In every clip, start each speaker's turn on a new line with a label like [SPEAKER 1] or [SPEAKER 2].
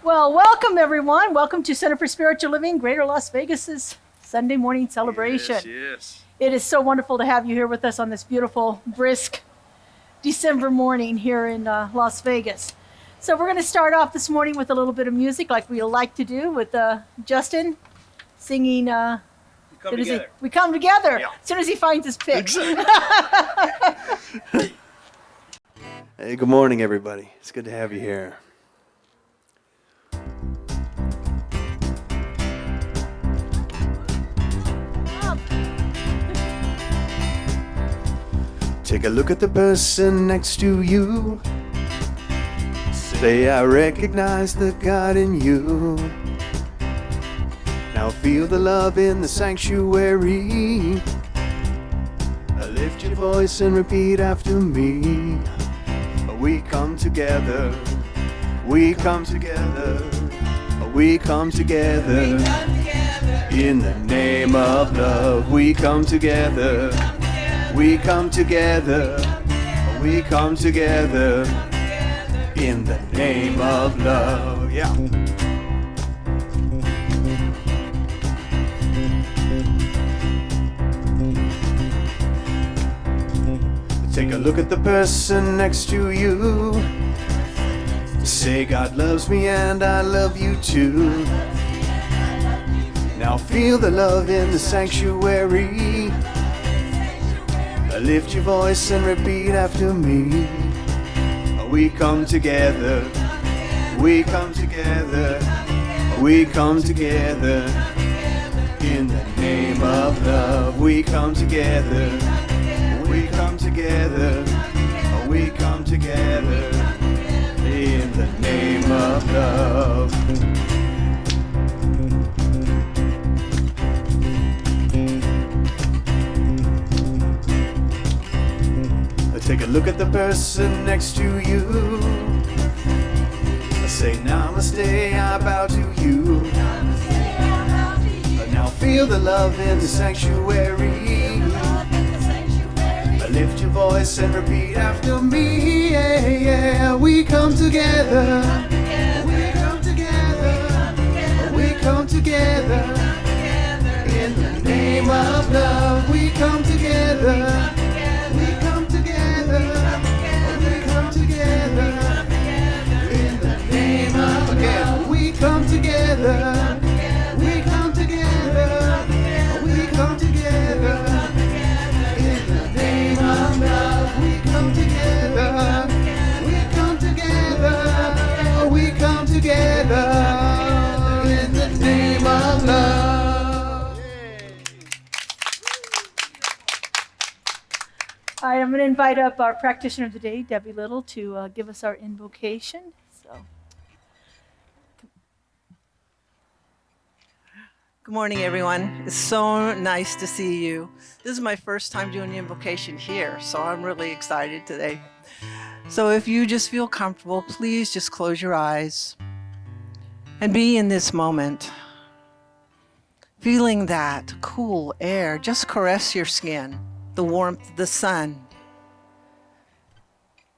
[SPEAKER 1] Well, welcome everyone. Welcome to Center for Spiritual Living, Greater Las Vegas's Sunday morning celebration.
[SPEAKER 2] Yes.
[SPEAKER 1] It is so wonderful to have you here with us on this beautiful, brisk December morning here in Las Vegas. So we're going to start off this morning with a little bit of music like we like to do with Justin singing We Come Together.
[SPEAKER 2] Yeah.
[SPEAKER 1] As soon as he finds his pick.
[SPEAKER 3] Hey, good morning, everybody. It's good to have you here. Take a look at the person next to you. Say, I recognize the God in you. Now feel the love in the sanctuary. Lift your voice and repeat after me. We come together. We come together. We come together. In the name of love. We come together. We come together. We come together. In the name of love. Yeah. Take a look at the person next to you. Say, God loves me and I love you too. Now feel the love in the sanctuary. Lift your voice and repeat after me. We come together. We come together. We come together. In the name of love. We come together. We come together. We come together. In the name of love. Take a look at the person next to you. Say namaste, I bow to you. Now feel the love in the sanctuary. Lift your voice and repeat after me. Yeah, yeah. We come together. We come together. We come together. In the name of love. We come together. We come together. We come together. In the name of love. We come together. We come together. We come together. In the name of love. We come together. We come together. We come together. In the name of love.
[SPEAKER 1] I am going to invite up our practitioner of the day, Debbie Little, to give us our invocation.
[SPEAKER 4] Good morning, everyone. It's so nice to see you. This is my first time doing the invocation here, so I'm really excited today. So if you just feel comfortable, please just close your eyes and be in this moment. Feeling that cool air just caress your skin, the warmth, the sun.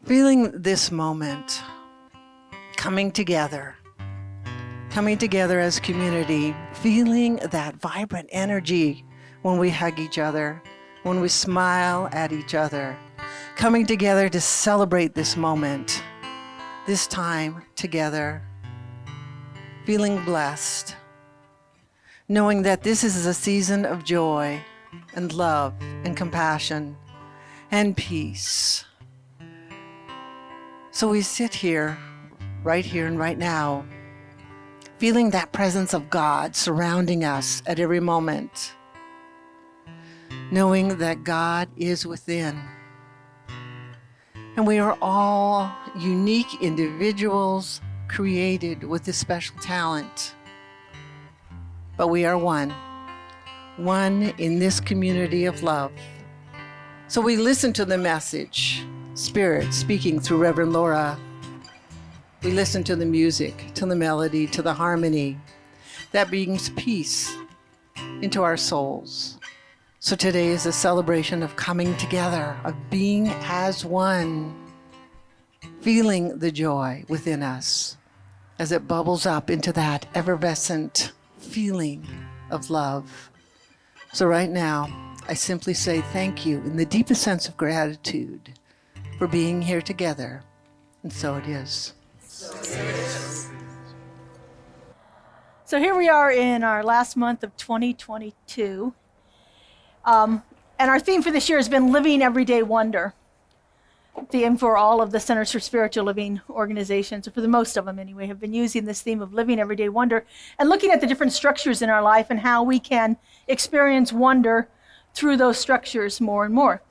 [SPEAKER 4] Feeling this moment coming together as community, feeling that vibrant energy when we hug each other, when we smile at each other, coming together to celebrate this moment, this time together, feeling blessed, knowing that this is a season of joy and love and compassion and peace. So we sit here and right now, feeling that presence of God surrounding us at every moment, knowing that God is within. And we are all unique individuals created with this special talent. But we are one in this community of love. So we listen to the message, Spirit speaking through Reverend Laura. We listen to the music, to the melody, to the harmony that brings peace into our souls. So today is a celebration of coming together, of being as one, feeling the joy within us. as it bubbles up into that effervescent feeling of love. So right now, I simply say thank you in the deepest sense of gratitude for being here together. And so it is.
[SPEAKER 1] So here we are in our last month of 2022. And our theme for this year has been Living Everyday Wonder. Theme for all of the Centers for Spiritual Living organizations, or for the most of them anyway, have been using this theme of living everyday wonder and looking at the different structures in our life and how we can experience wonder through those structures more and more.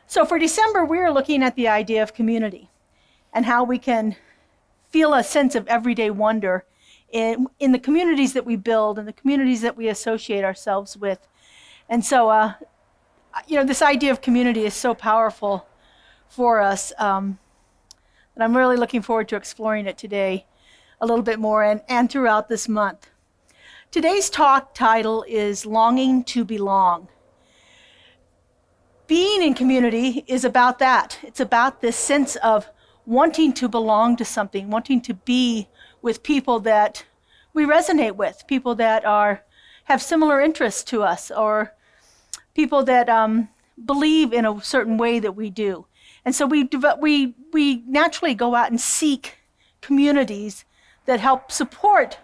[SPEAKER 1] So for December, we are looking at the idea of community and how we can feel a sense of everyday wonder in the communities that we build and the communities that we associate ourselves with. And so, this idea of community is so powerful for us that I'm really looking forward to exploring it today a little bit more and throughout this month. Today's talk title is Longing to Belong. Being in community is about that. It's about this sense of wanting to belong to something, wanting to be with people that we resonate with, people that have similar interests to us, or people that believe in a certain way that we do. And so we naturally go out and seek communities that help support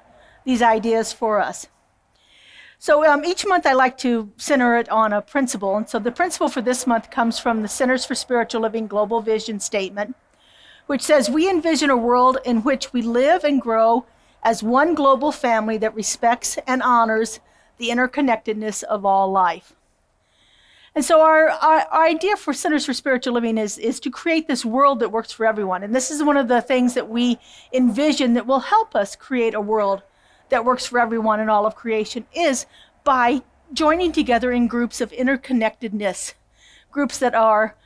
[SPEAKER 1] these ideas for us. So each month I like to center it on a principle. And so the principle for this month comes from the Centers for Spiritual Living Global Vision Statement, which says, we envision a world in which we live and grow as one global family that respects and honors the interconnectedness of all life. And so our idea for Centers for Spiritual Living is to create this world that works for everyone. And this is one of the things that we envision that will help us create a world that works for everyone in all of creation, is by joining together in groups of interconnectedness, groups that are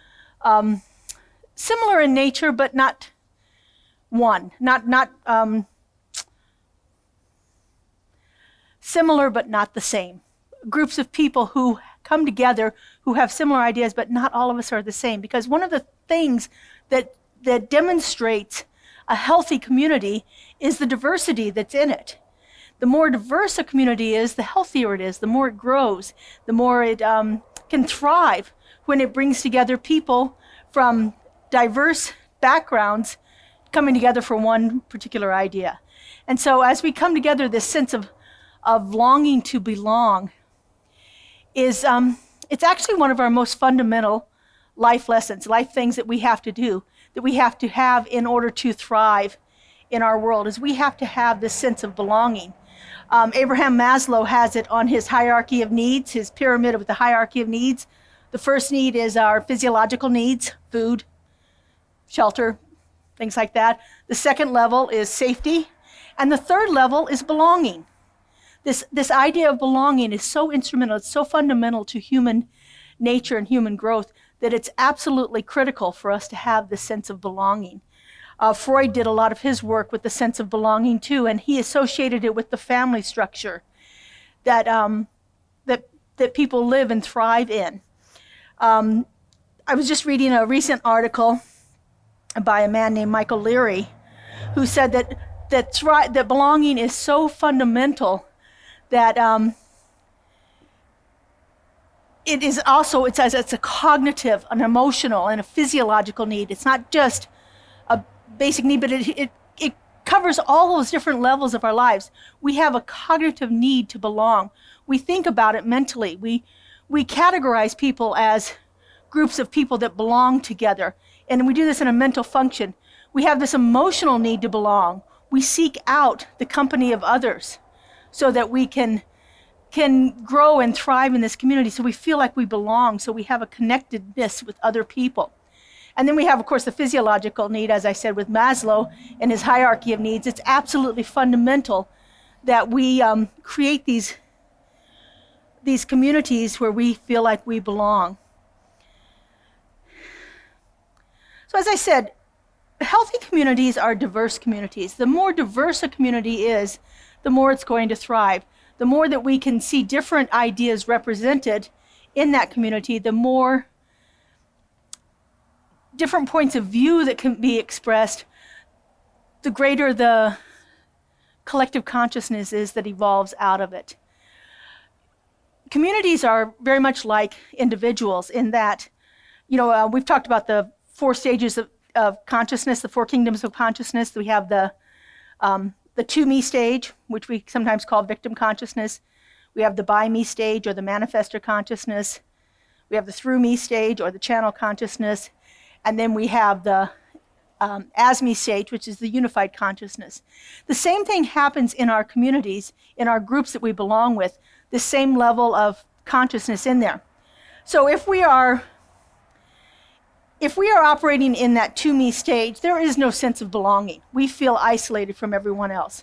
[SPEAKER 1] similar in nature, but not one, not similar, but not the same. Groups of people who come together who have similar ideas, but not all of us are the same. Because one of the things that demonstrates a healthy community is the diversity that's in it. The more diverse a community is, the healthier it is, the more it grows, the more it can thrive when it brings together people from diverse backgrounds coming together for one particular idea. And so as we come together, this sense of longing to belong is it's actually one of our most fundamental life lessons, life things that we have to do, that we have to have in order to thrive in our world, is we have to have this sense of belonging. Abraham Maslow has it on his hierarchy of needs, his pyramid with the hierarchy of needs. The first need is our physiological needs, food, shelter, things like that. The second level is safety. And the third level is belonging. This idea of belonging is so instrumental, it's so fundamental to human nature and human growth that it's absolutely critical for us to have this sense of belonging. Freud did a lot of his work with the sense of belonging too, and he associated it with the family structure that people live and thrive in. I was just reading a recent article by a man named Michael Leary, who said that belonging is so fundamental that it is also, it says it's a cognitive, an emotional, and a physiological need. It's not just a basic need, but it covers all those different levels of our lives. We have a cognitive need to belong. We think about it mentally. We categorize people as groups of people that belong together, and we do this in a mental function. We have this emotional need to belong. We seek out the company of others so that we can grow and thrive in this community, so we feel like we belong, so we have a connectedness with other people. And then we have, of course, the physiological need, as I said, with Maslow and his hierarchy of needs. It's absolutely fundamental that we create these communities where we feel like we belong. So as I said, healthy communities are diverse communities. The more diverse a community is, the more it's going to thrive. The more that we can see different ideas represented in that community, the more different points of view that can be expressed, the greater the collective consciousness is that evolves out of it. Communities are very much like individuals in that, we've talked about the 4 stages of consciousness, the 4 kingdoms of consciousness. We have the to me stage, which we sometimes call victim consciousness. We have the by me stage, or the manifestor consciousness. We have the through me stage, or the channel consciousness. And then we have the as me stage, which is the unified consciousness. The same thing happens in our communities, in our groups that we belong with, the same level of consciousness in there. So if we are operating in that to me stage, there is no sense of belonging. We feel isolated from everyone else.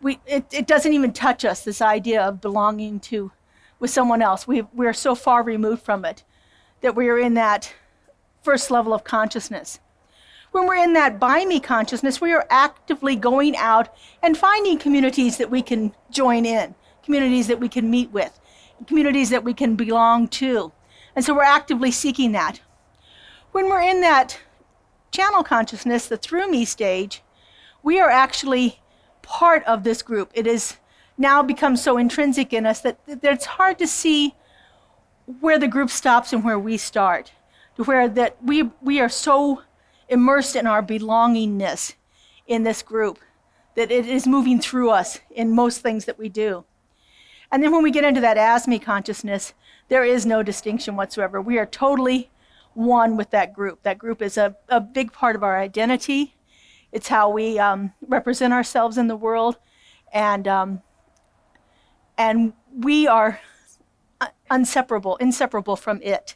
[SPEAKER 1] It doesn't even touch us, this idea of belonging with someone else. We're so far removed from it that we are in that first level of consciousness. When we're in that by me consciousness, we are actively going out and finding communities that we can join in, communities that we can meet with, communities that we can belong to. And so we're actively seeking that. When we're in that channel consciousness, the through me stage, we are actually part of this group. It is now become so intrinsic in us that it's hard to see where the group stops and where we start, to where that we are so immersed in our belongingness in this group that it is moving through us in most things that we do. And then when we get into that as me consciousness, there is no distinction whatsoever. We are totally one with that group. That group is a big part of our identity. It's how we represent ourselves in the world, and we are inseparable from it.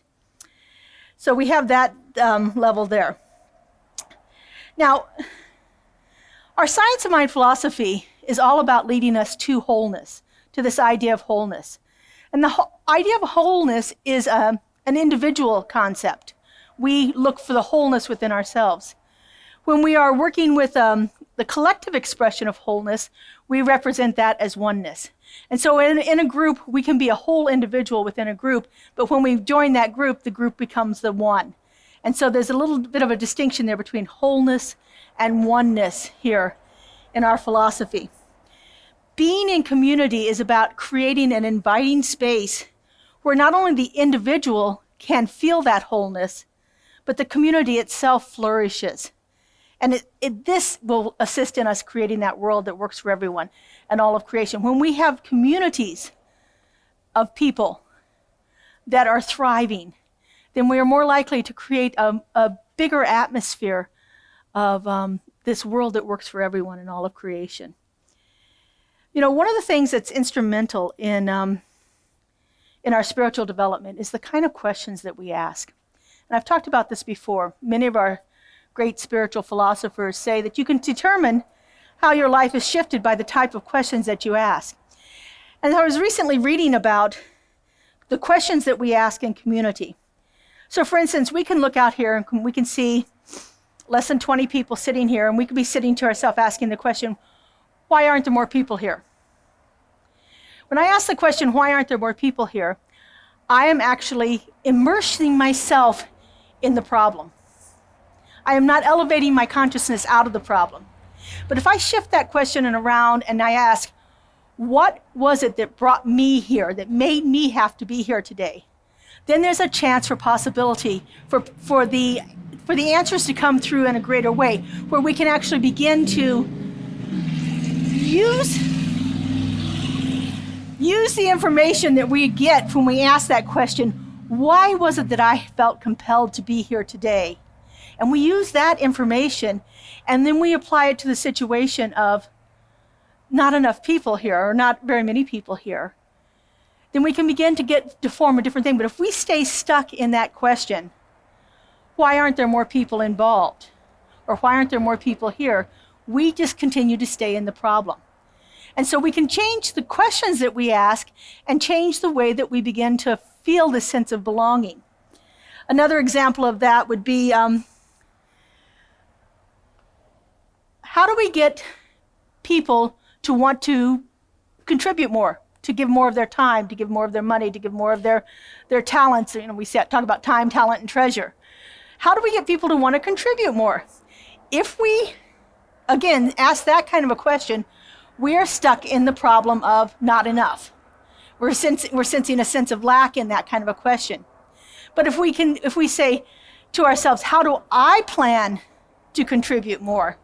[SPEAKER 1] So we have that level there. Now, our science of mind philosophy is all about leading us to wholeness, to this idea of wholeness. And the idea of wholeness is an individual concept. We look for the wholeness within ourselves. When we are working with the collective expression of wholeness, we represent that as oneness. And so in a group, we can be a whole individual within a group, but when we join that group, the group becomes the one. And so there's a little bit of a distinction there between wholeness and oneness here in our philosophy. Being in community is about creating an inviting space where not only the individual can feel that wholeness, but the community itself flourishes. And this will assist in us creating that world that works for everyone and all of creation. When we have communities of people that are thriving, then we are more likely to create a bigger atmosphere of this world that works for everyone and all of creation. One of the things that's instrumental in our spiritual development is the kind of questions that we ask. And I've talked about this before. Many of our great spiritual philosophers say that you can determine how your life is shifted by the type of questions that you ask. And I was recently reading about the questions that we ask in community. So for instance, we can look out here and we can see less than 20 people sitting here, and we could be sitting to ourselves asking the question, why aren't there more people here? When I ask the question, why aren't there more people here, I am actually immersing myself in the problem. I am not elevating my consciousness out of the problem. But if I shift that question around and I ask, what was it that brought me here, that made me have to be here today? Then there's a chance for possibility for the answers to come through in a greater way, where we can actually begin to use the information that we get when we ask that question, why was it that I felt compelled to be here today? And we use that information, and then we apply it to the situation of not enough people here, or not very many people here. Then we can begin to form a different thing. But if we stay stuck in that question, why aren't there more people involved? Or why aren't there more people here? We just continue to stay in the problem. And so we can change the questions that we ask and change the way that we begin to feel this sense of belonging. Another example of that would be, how do we get people to want to contribute more, to give more of their time, to give more of their money, to give more of their talents? We talk about time, talent, and treasure. How do we get people to want to contribute more? If we, again, ask that kind of a question, We are stuck in the problem of not enough. We're sensing a sense of lack in that kind of a question. But if we say to ourselves, how do I plan to contribute more?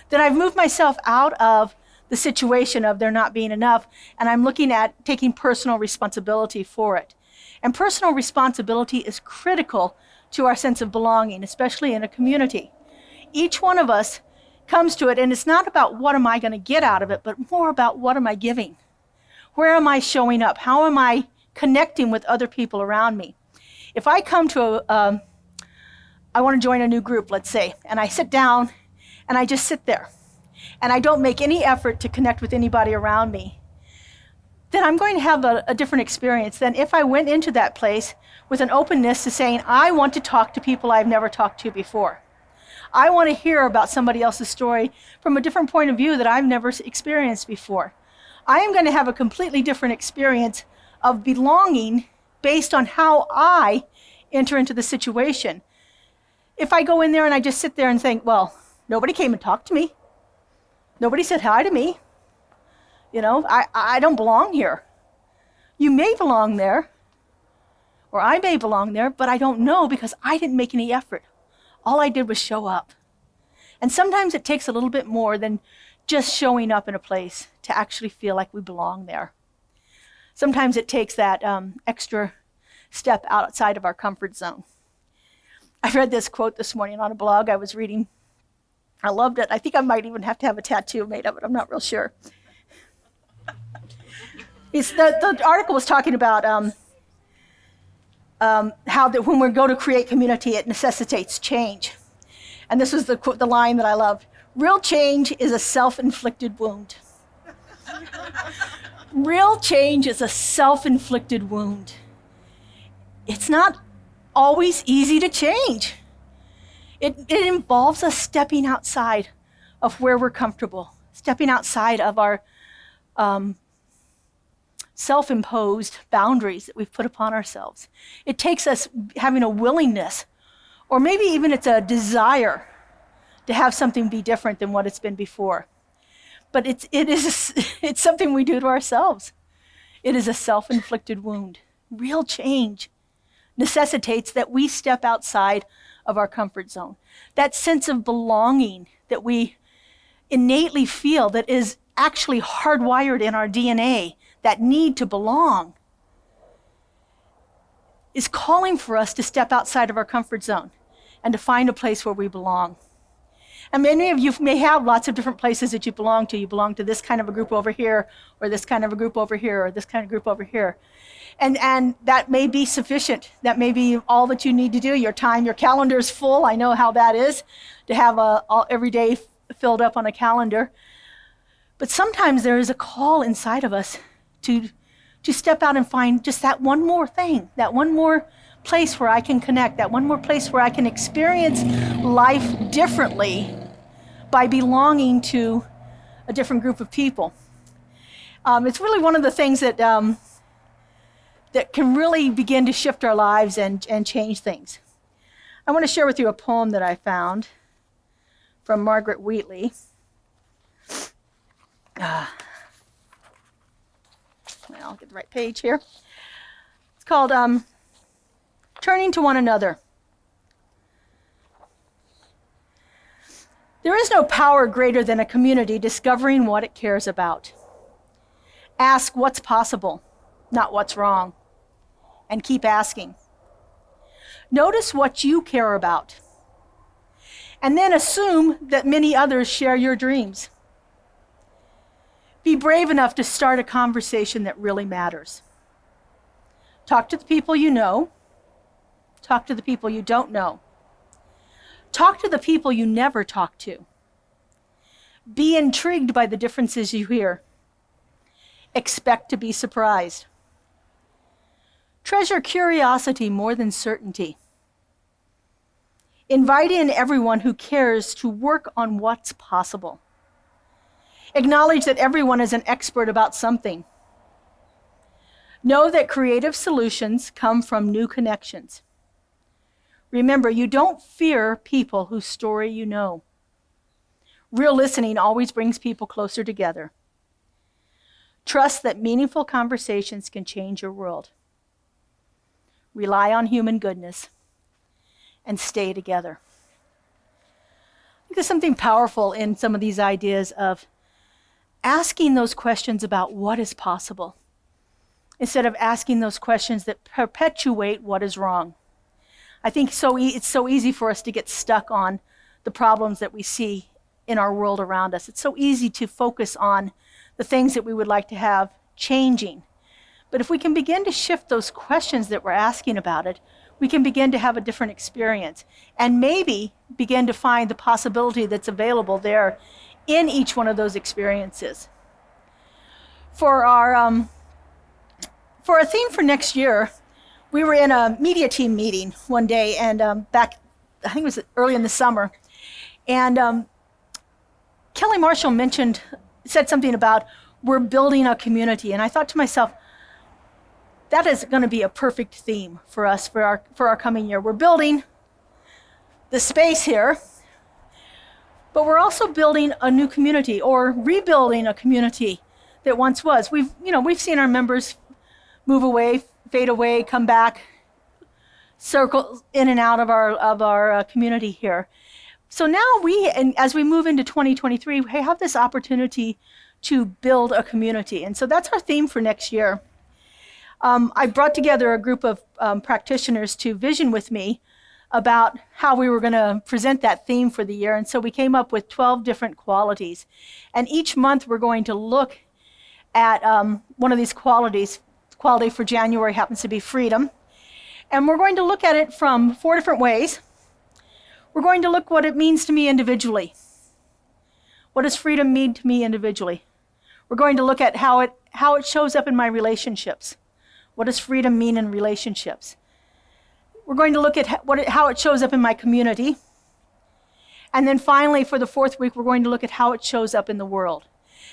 [SPEAKER 1] Then I've moved myself out of the situation of there not being enough, and I'm looking at taking personal responsibility for it. And personal responsibility is critical to our sense of belonging, especially in a community. Each one of us comes to it, and it's not about what am I going to get out of it, but more about what am I giving? Where am I showing up? How am I connecting with other people around me? If I come to I want to join a new group, let's say, and I sit down and I just sit there and I don't make any effort to connect with anybody around me, then I'm going to have a different experience than if I went into that place with an openness to saying, I want to talk to people I've never talked to before. I want to hear about somebody else's story from a different point of view that I've never experienced before. I am going to have a completely different experience of belonging based on how I enter into the situation. If I go in there and I just sit there and think, well, nobody came and talked to me. Nobody said hi to me. You know, I don't belong here. You may belong there, or I may belong there, but I don't know because I didn't make any effort. All I did was show up. And sometimes it takes a little bit more than just showing up in a place to actually feel like we belong there. Sometimes it takes that extra step outside of our comfort zone. I read this quote this morning on a blog I was reading. I loved it. I think I might even have to have a tattoo made of it. I'm not real sure. The article was talking about how that when we go to create community, it necessitates change. And this was the line that I loved. Real change is a self-inflicted wound. Real change is a self-inflicted wound. It's not always easy to change. It involves us stepping outside of where we're comfortable, stepping outside of our self-imposed boundaries that we've put upon ourselves. It takes us having a willingness, or maybe even it's a desire to have something be different than what it's been before. But it's something we do to ourselves. It is a self-inflicted wound. Real change necessitates that we step outside of our comfort zone. That sense of belonging that we innately feel, that is actually hardwired in our DNA, that need to belong, is calling for us to step outside of our comfort zone and to find a place where we belong. And many of you may have lots of different places that you belong to. You belong to this kind of a group over here, or this kind of a group over here, or this kind of group over here. And that may be sufficient. That may be all that you need to do. Your time, your calendar is full. I know how that is, to have every day filled up on a calendar. But sometimes there is a call inside of us to step out and find just that one more thing, that one more place where I can connect, that one more place where I can experience life differently by belonging to a different group of people. It's really one of the things that that can really begin to shift our lives and change things. I want to share with you a poem that I found from Margaret Wheatley. Well, I'll get the right page here. It's called Turning to One Another. There is no power greater than a community discovering what it cares about. Ask what's possible, not what's wrong, and keep asking. Notice what you care about, and then assume that many others share your dreams. Be brave enough to start a conversation that really matters. Talk to the people you know. Talk to the people you don't know. Talk to the people you never talk to. Be intrigued by the differences you hear. Expect to be surprised. Treasure curiosity more than certainty. Invite in everyone who cares to work on what's possible. Acknowledge that everyone is an expert about something. Know that creative solutions come from new connections. Remember, you don't fear people whose story you know. Real listening always brings people closer together. Trust that meaningful conversations can change your world. Rely on human goodness and stay together. I think there's something powerful in some of these ideas of asking those questions about what is possible instead of asking those questions that perpetuate what is wrong. I think it's so easy for us to get stuck on the problems that we see in our world around us. It's so easy to focus on the things that we would like to have changing. But if we can begin to shift those questions that we're asking about it, we can begin to have a different experience and maybe begin to find the possibility that's available there in each one of those experiences. For our theme for next year, we were in a media team meeting one day, and back, I think it was early in the summer, and Kelly Marshall said something about we're building a community, and I thought to myself, that is going to be a perfect theme for us for our coming year. We're building the space here, but we're also building a new community or rebuilding a community that once was. We've seen our members move away, fade away, come back, circle in and out of our community here. So now as we move into 2023, we have this opportunity to build a community. And so that's our theme for next year. I brought together a group of practitioners to vision with me about how we were going to present that theme for the year. And so we came up with 12 different qualities. And each month we're going to look at one of these qualities. Quality for January happens to be freedom. And we're going to look at it from 4 different ways. We're going to look what it means to me individually. What does freedom mean to me individually? We're going to look at how it shows up in my relationships. What does freedom mean in relationships? We're going to look at how it shows up in my community. And then finally, for the 4th week, we're going to look at how it shows up in the world.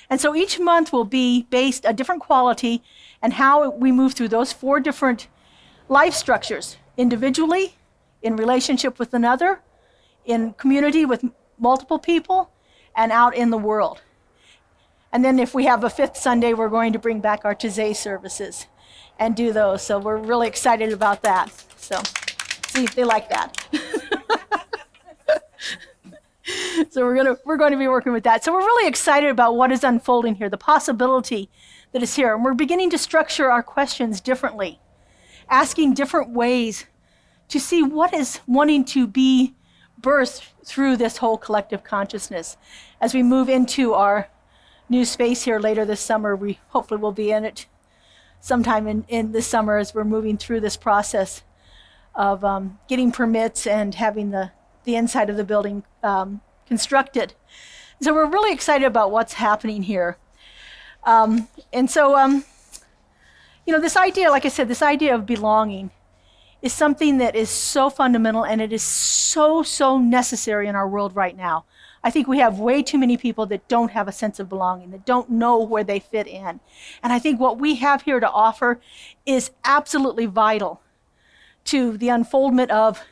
[SPEAKER 1] And so each month will be based a different quality and how we move through those 4 different life structures, individually, in relationship with another, in community with multiple people, and out in the world. And then if we have a 5th Sunday, we're going to bring back our Tizay services and do those. So we're really excited about that. So see, they like that. So we're going to be working with that. So we're really excited about what is unfolding here, the possibility that is here. And we're beginning to structure our questions differently, asking different ways to see what is wanting to be birthed through this whole collective consciousness. As we move into our new space here later this summer, we hopefully will be in it sometime in this summer as we're moving through this process of getting permits and having the inside of the building constructed. So we're really excited about what's happening here. And so, this idea, like I said, this idea of belonging is something that is so fundamental, and it is so necessary in our world right now. I think we have way too many people that don't have a sense of belonging, that don't know where they fit in. And I think what we have here to offer is absolutely vital to the unfoldment of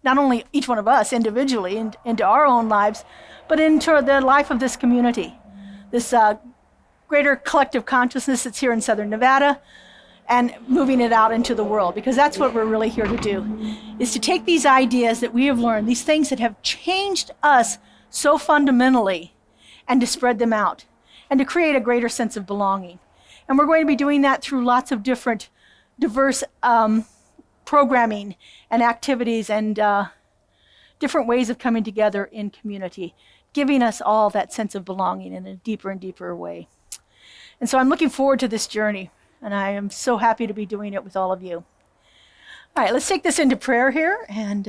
[SPEAKER 1] not only each one of us individually and into our own lives, but into the life of this community, this greater collective consciousness that's here in Southern Nevada, and moving it out into the world, because that's what we're really here to do, is to take these ideas that we have learned, these things that have changed us so fundamentally, and to spread them out, and to create a greater sense of belonging. And we're going to be doing that through lots of different, diverse programming and activities and different ways of coming together in community, giving us all that sense of belonging in a deeper and deeper way. And so I'm looking forward to this journey, and I am so happy to be doing it with all of you. All right, let's take this into prayer here, and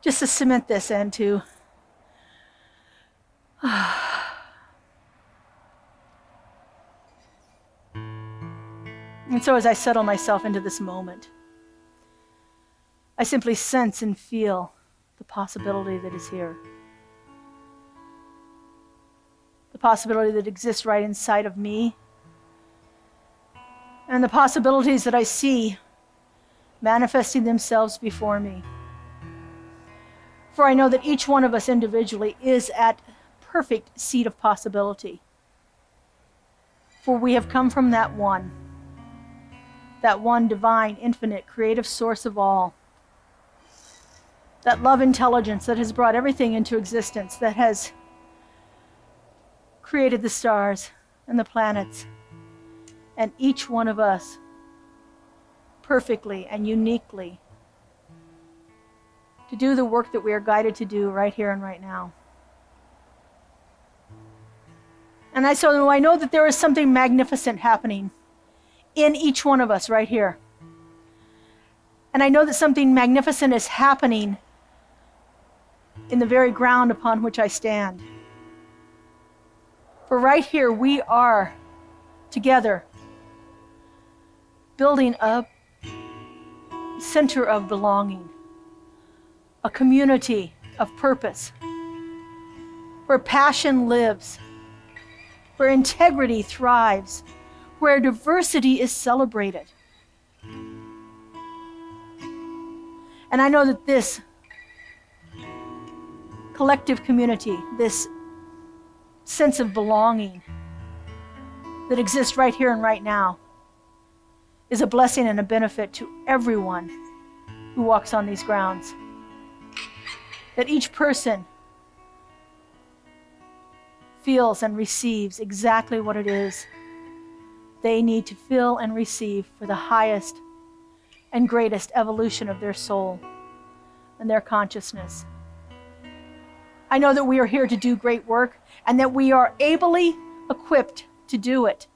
[SPEAKER 1] just to cement this and to and so as I settle myself into this moment, I simply sense and feel the possibility that is here. The possibility that exists right inside of me, and the possibilities that I see manifesting themselves before me. For I know that each one of us individually is at perfect seat of possibility. For we have come from that one divine, infinite, creative source of all. That love intelligence that has brought everything into existence, that has created the stars and the planets, and each one of us perfectly and uniquely to do the work that we are guided to do right here and right now. And I know that there is something magnificent happening in each one of us right here. And I know that something magnificent is happening in the very ground upon which I stand. For right here we are together building a center of belonging, a community of purpose, where passion lives, where integrity thrives, where diversity is celebrated. And I know that this collective community, this sense of belonging that exists right here and right now, is a blessing and a benefit to everyone who walks on these grounds. That each person feels and receives exactly what it is they need to feel and receive for the highest and greatest evolution of their soul and their consciousness. I know that we are here to do great work and that we are ably equipped to do it.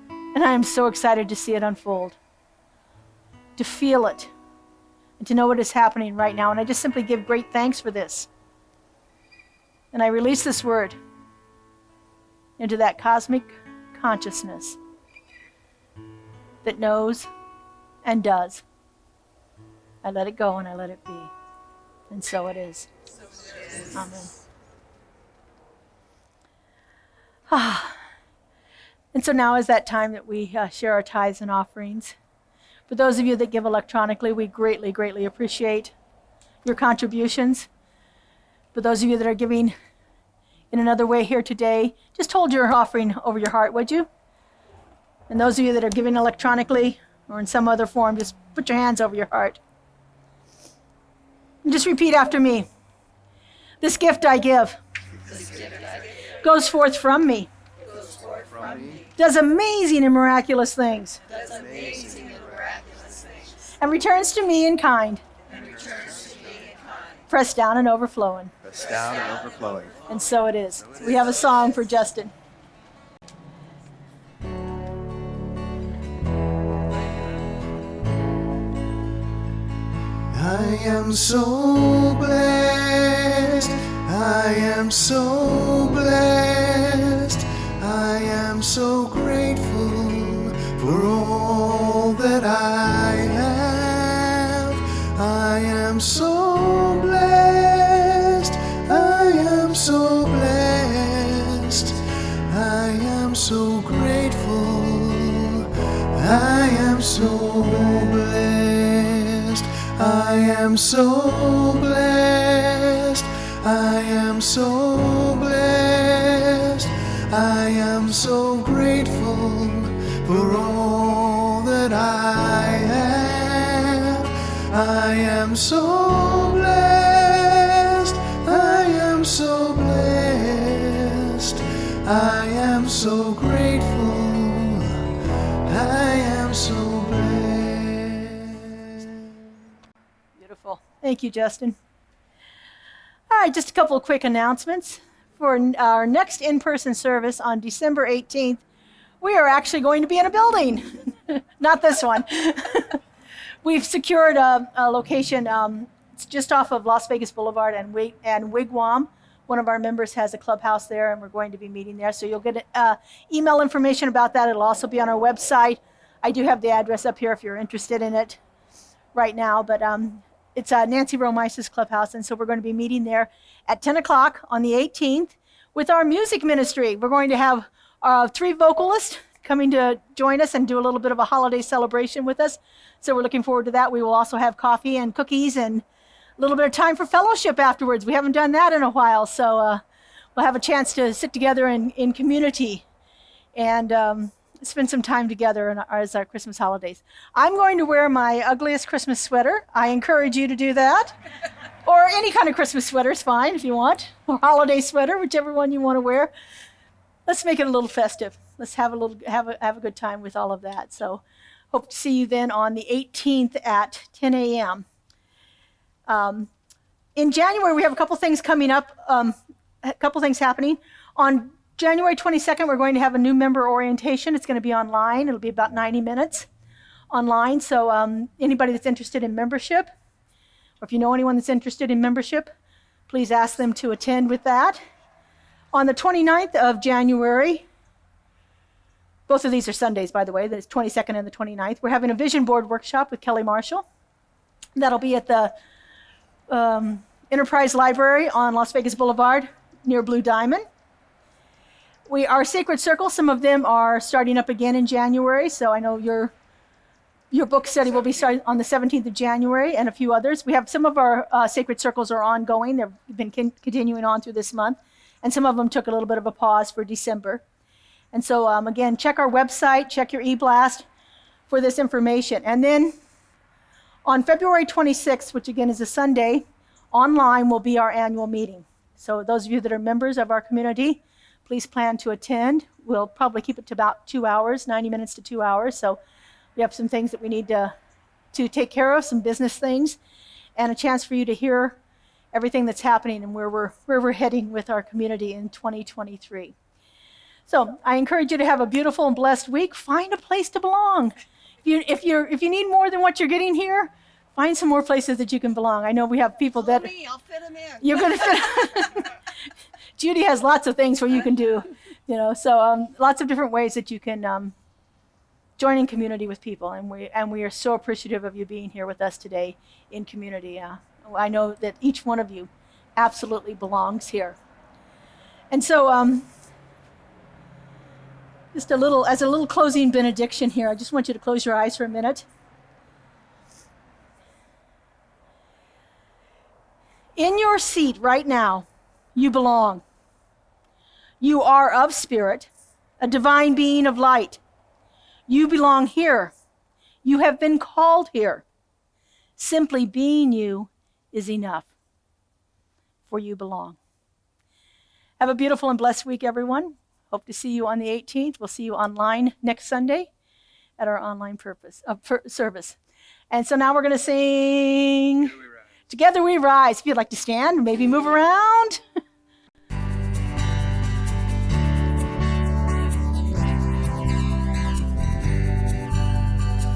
[SPEAKER 1] And I am so excited to see it unfold, to feel it, and to know what is happening right now. And I just simply give great thanks for this. And I release this word into that cosmic consciousness that knows and does. I let it go and I let it be. And so it is. Amen. And so now is that time that we share our tithes and offerings. For those of you that give electronically, we greatly, greatly appreciate your contributions. For those of you that are giving in another way here today, just hold your offering over your heart, would you? And those of you that are giving electronically or in some other form, just put your hands over your heart. And just repeat after me. This gift I give goes forth from me, does amazing and miraculous things, and returns to me in kind, pressed down and overflowing. And so it is. We have a song for Justin.
[SPEAKER 3] I am so blessed, I am so blessed, I am so grateful for all that I have. I am so blessed, I am so blessed, I am so grateful, I am so blessed. I am so blessed, I am so blessed, I am so grateful for all that I have. I am so blessed, I am so blessed, I am so grateful, I am so blessed.
[SPEAKER 1] Thank you, Justin. All right, just a couple of quick announcements. For our next in-person service on December 18th, we are actually going to be in a building. Not this one. We've secured a location. It's just off of Las Vegas Boulevard and Wigwam. One of our members has a clubhouse there, and we're going to be meeting there. So you'll get email information about that. It'll also be on our website. I do have the address up here if you're interested in it right now, but it's Nancy Romice's clubhouse, and so we're going to be meeting there at 10 o'clock on the 18th with our music ministry. We're going to have 3 vocalists coming to join us and do a little bit of a holiday celebration with us. So we're looking forward to that. We will also have coffee and cookies and a little bit of time for fellowship afterwards. We haven't done that in a while, so we'll have a chance to sit together in community and spend some time together as our Christmas holidays. I'm going to wear my ugliest Christmas sweater. I encourage you to do that. Or any kind of Christmas sweater is fine if you want. Or holiday sweater, whichever one you want to wear. Let's make it a little festive. Let's have a good time with all of that. So hope to see you then on the 18th at 10 a.m. In January, we have a couple things coming up, a couple things happening. On January 22nd, we're going to have a new member orientation. It's going to be online. It'll be about 90 minutes online. So anybody that's interested in membership, or if you know anyone that's interested in membership, please ask them to attend with that. On the 29th of January, both of these are Sundays, by the way, the 22nd and the 29th, we're having a vision board workshop with Kelly Marshall. That'll be at the Enterprise Library on Las Vegas Boulevard near Blue Diamond. Our Sacred Circle, some of them are starting up again in January, so I know your book study will be starting on the 17th of January, and a few others. We have some of our Sacred Circles are ongoing. They've been continuing on through this month, and some of them took a little bit of a pause for December. And so, again, check our website, check your e-blast for this information. And then on February 26th, which again is a Sunday, online will be our annual meeting. So those of you that are members of our community, please plan to attend. We'll probably keep it to about 2 hours, 90 minutes to 2 hours. So we have some things that we need to take care of, some business things, and a chance for you to hear everything that's happening and where we're heading with our community in 2023. So I encourage you to have a beautiful and blessed week. Find a place to belong. If you need more than what you're getting here, find some more places that you can belong. I know we have people that
[SPEAKER 2] I'll fit them in.
[SPEAKER 1] you're going to fit. Judy has lots of things where you can do, so lots of different ways that you can join in community with people, and we are so appreciative of you being here with us today in community. I know that each one of you absolutely belongs here, and so just as a little closing benediction here, I just want you to close your eyes for a minute. In your seat right now, you belong. You are of spirit, a divine being of light. You belong here. You have been called here. Simply being you is enough, for you belong. Have a beautiful and blessed week, everyone. Hope to see you on the 18th. We'll see you online next Sunday at our online service. And so now we're going to sing Together We Rise. If you'd like to stand, maybe move around.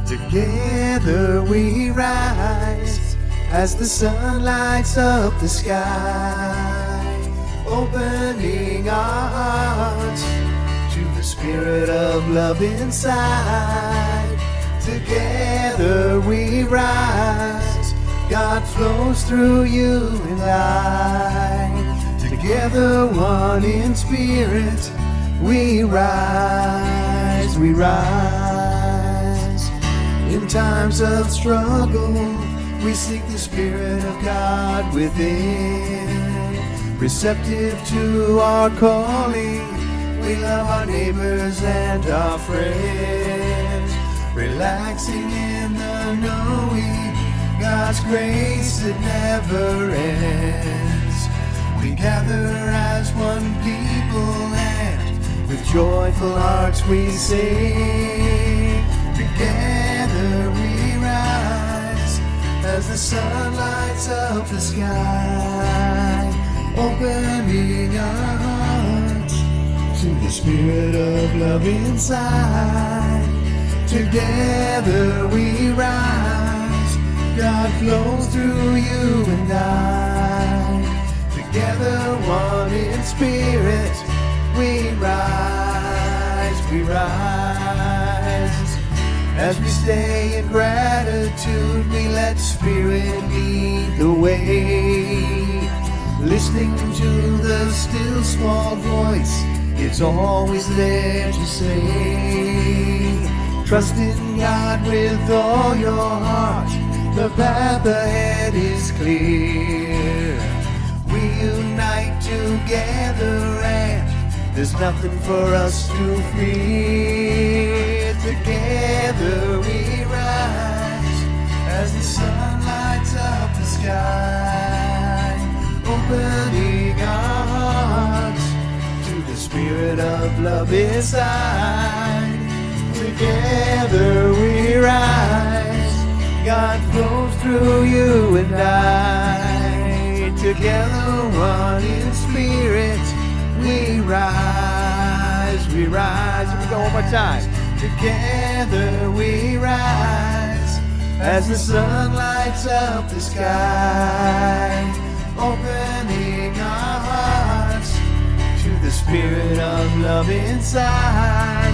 [SPEAKER 3] Together we rise as the sun lights up the sky, opening our hearts to the spirit of love inside. Together we rise, God flows through you and I. Together one in spirit, we rise, we rise. In times of struggle, we seek the Spirit of God within. Receptive to our calling, we love our neighbors and our friends. Relaxing in the knowing God's grace that never ends. We gather as one people and with joyful hearts we sing. Together we rise as the sun lights up the sky, opening our hearts to the spirit of love inside. Together we rise, God flows through you and I. Together one in spirit, we rise, we rise. As we stay in gratitude, we let Spirit lead the way. Listening to the still small voice, it's always there to say. Trust in God with all your heart, the path ahead is clear. We unite together and There's nothing for us to fear. Together we rise as the sun lights up the sky, opening our hearts to the spirit of love inside. Together we rise, God flows through you and I. Together one in spirit, we rise, we rise. Here we go one more time. Together we rise as the sun lights up the sky, opening our hearts to the spirit of love inside.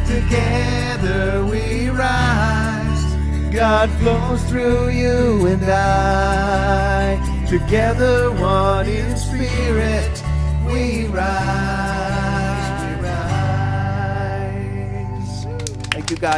[SPEAKER 3] Together we rise, God flows through you and I. Together one in spirit, we rise, we rise. Thank you guys.